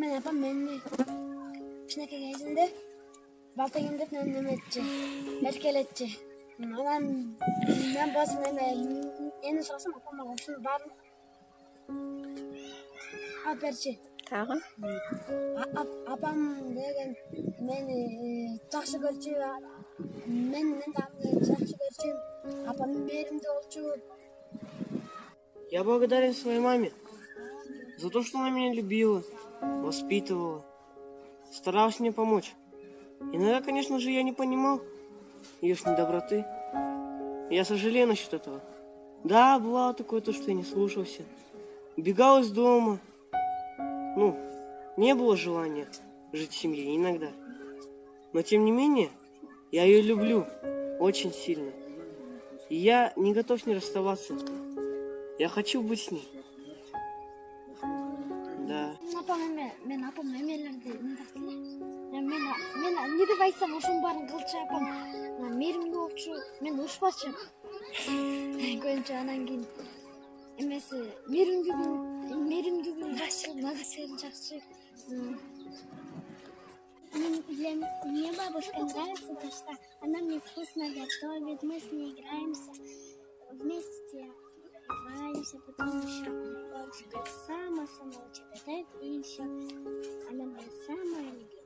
Мен апам мени кичинекей кезинде балтайын деп неметчи, эркелетчи. Анан мен басын эми сурасам апам мага ушунун баарын алып берчи. Тагы? Апам деген мени жакшы көрчү, мен да аны жакшы көрчүмүн. Апам мээримдүү болчу. Я благодарен своей маме за то, что она меня любила, воспитывала, старалась мне помочь. Иногда, конечно же, я не понимал ее недоброты. Я сожалею насчет этого. Да, бывало такое, то, что я не слушался. Убегал из дома. Не было желания жить в семье иногда. Но, тем не менее, я ее люблю очень сильно. И я не готов с ней расставаться. Я хочу быть с ней. Да. Мен апам эмелерди мен не деп айтсам ошонун баарын кылчу. Апам мээримдүү болчу, мен урушпачу көбүнчө. Анан кийин эмеси мээримдүүлүгүн жакшы, назиктерин жакшы. Мне бабушка нравится, то что она мне вкусно готовит, мы с ней играемся, вместе играемся, потом еще бабушка сама читает, и еще она моя самая любимая.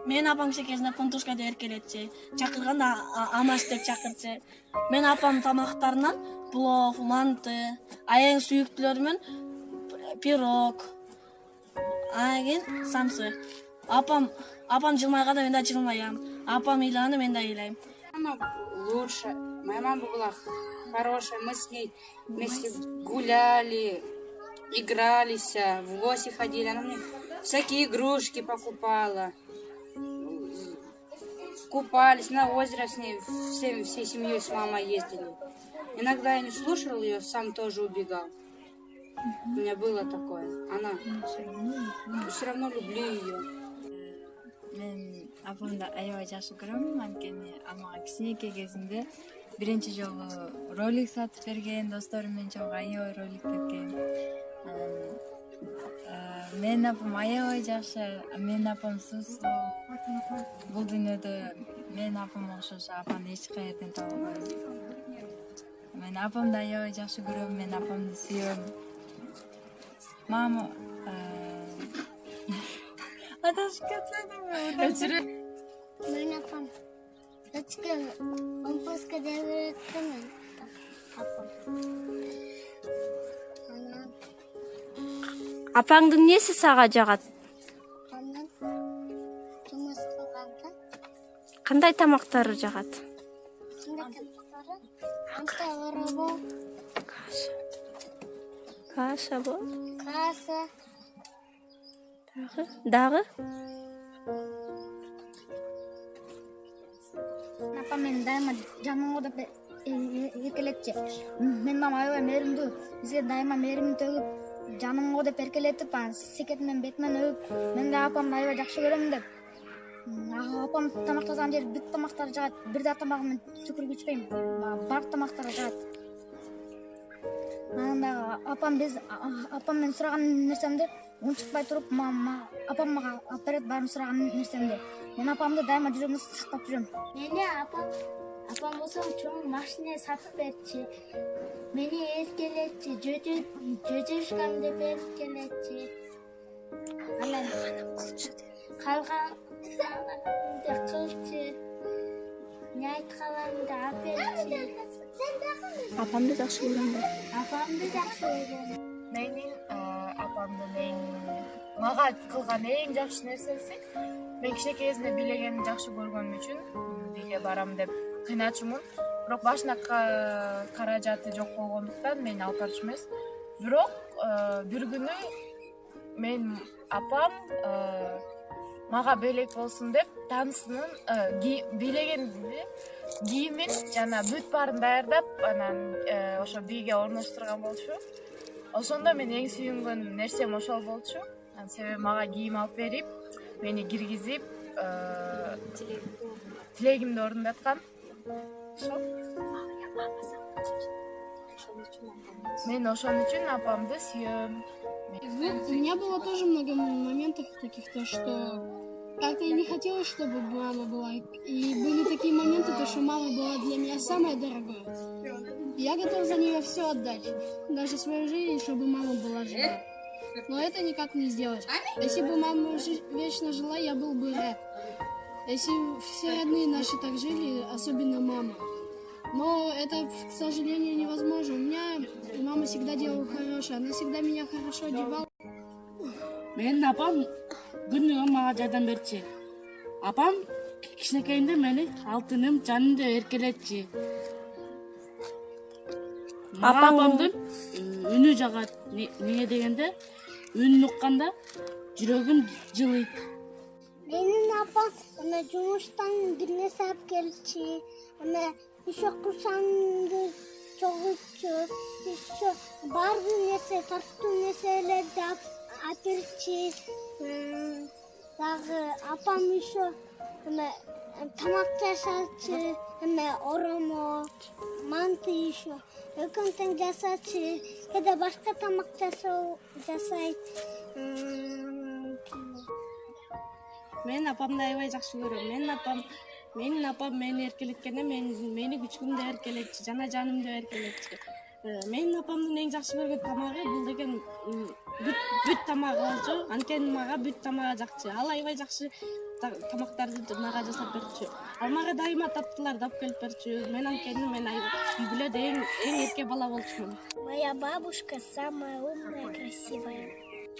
Мен апам кезинде Понтушкада эркелетчи, чакырганда амаш деп чакырчу. Мен апам тамактарынан плов, манты, эң сүйүктүүлөрү менен пирог, анан кийин самсы. Апам жылмайганда мен да жылмаям. Апам ыйлаганда мен да ыйлайм. Мама лучше. Моя мама была хорошая. Мы с ней вместе гуляли, игрались, в гости ходили. Она мне всякие игрушки покупала. Купались на озеро с ней, всей семьей с мамой ездили. Иногда я не слушал ее, сам тоже убегал. У меня было такое. Она все равно люблю ее. Мен апамды аябай жакшы көрөм. Анткени амага кичинекей кезинде биринчи жолу ролик сатып берген, досторум менен чогуу аябай ролик тепкен. Менин апам аябай жакшы, менин апам сусу. Бул дүйнөдө менин апам окшош апаны эч каерден таба албайм. Мен апамды аябай жакшы көрөм, мен апамды сүйөм. Мама адашып кетсем. Менин апам дочка Омпоска деп берет мен апам. Апаңдын эмнеси сага жагат? Андан жумуш кылганда Кандай тамактары жагат? Анта оробо, Каша бо? каса. Дагы? Апам мени дайыма жанымга деп эркелетчи. Менин мамам аябай мээримдүү. Бизге дайыма мээримин төгүп, жанымга деп эркелетип, секетимен бетимен өбүп, мен да апамды аябай жакшы көрөм деп. Апам тамак жасаган жери бүт тамактарды жагат. Бир да тамагымды түкүргүчпөйм. Баардык тамактарды жагат. Анан дагы апам менен сураган нерсемди унчукпай туруп, апам мага алып берет баарын сураган нерсемди. Мен апамды дайыма жүрөгүмдө сактап жүрөм. Мени апам болсо чоң машина сатып берчи. Мени эркелетчи, жөжөшкам деп эркелетчи. Анан калганды кылчы. Не айтканымды алып берчи. Апамды жакшы көрөм да. Апамды жакшы көрөм. Менин апамдын мага кылган эң жакшы нерсеси, мен кичинекей кезинде бийлегенди жакшы көргөнүм үчүн бийге барам деп кыйначумун. Бирок башында каражаты жок болгондуктан мени алып барчу эмес. Бирок бир күнү мен апам мага белек болсун деп танысынын бийлегенди кийимин жана бүт баарын даярдап, анан ошо бийге орноштурган болчу. Ошондо мен эң сүйүнгөн нерсем ошол болчу. Себеби мага кийим алып берип, мени киргизип, тилегимди орундаткан. Ошол. Мен ошон үчүн апамды сүйөм. У меня было тоже много моментов таких, то что как-то я не хотела, чтобы мама была. И были такие моменты, то что мама была для меня самое дорогое. И я готов за нее все отдать. Даже свою жизнь, чтобы мама была жива. Но это никак не сделать. Если бы мама вечно жила, я был бы рад. Если все родные наши так жили, особенно мама. Но это, к сожалению, невозможно. У меня мама всегда делала хорошее. Она всегда меня хорошо одевала. Менин апам күнүгө мага жардам берчү. Апам кичинекейимде мени алтыным, жаным деп эркелетчи. Апамдын үнү жагат. Эмне дегенде, үнүн укканда жүрөгүм жылыйт. Менин апам жумуштан бир нерсе алып келчү. Еще курсанды чогулчу. Еще бар бир нерсе, тартуу нерселерди апелчи. Дагы апам еще тамак жасачы, оромо, манты еще. Өкүм тең жасачы, кеде башка тамак жасайт. Мен апамды аябай жакшы көрөм. Менин апам мени эркелеткенде мени күчкүмдү эркелетчи, жана жанымды эркелетчи. Менин апамдын эң жакшы көргөн тамагы бул деген бүт тамагы болчу. Анткени мага бүт тамагы жакчы. Ал аябай жакшы тамактарды мага жасап берчү. Ал мага дайыма таптыларды алып келип берчү. Мен анткени үй бүлөдө эң эрке бала болчумун. Моя бабушка самая умная, красивая.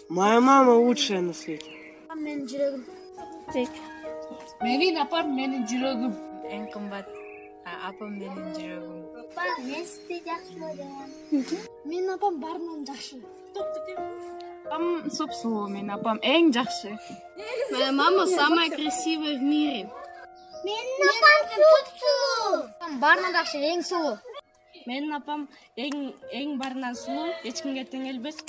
Моя мама лучшая на свете. Апам менин жүрөгүм. Менин апам менин жүрөгүм. Эң кымбат апам менин жүрөгүм. Мен сизди жакшы көрөм. Менин апам баарынан жакшы. Апам суп-сулуу, менин апам эң жакшы. Моя мама самая красивая в мире. Менин апам суп-сулуу. Апам баарынан жакшы, эң сулуу. Менин апам эң барынан сулуу, эч кимге тең келбес.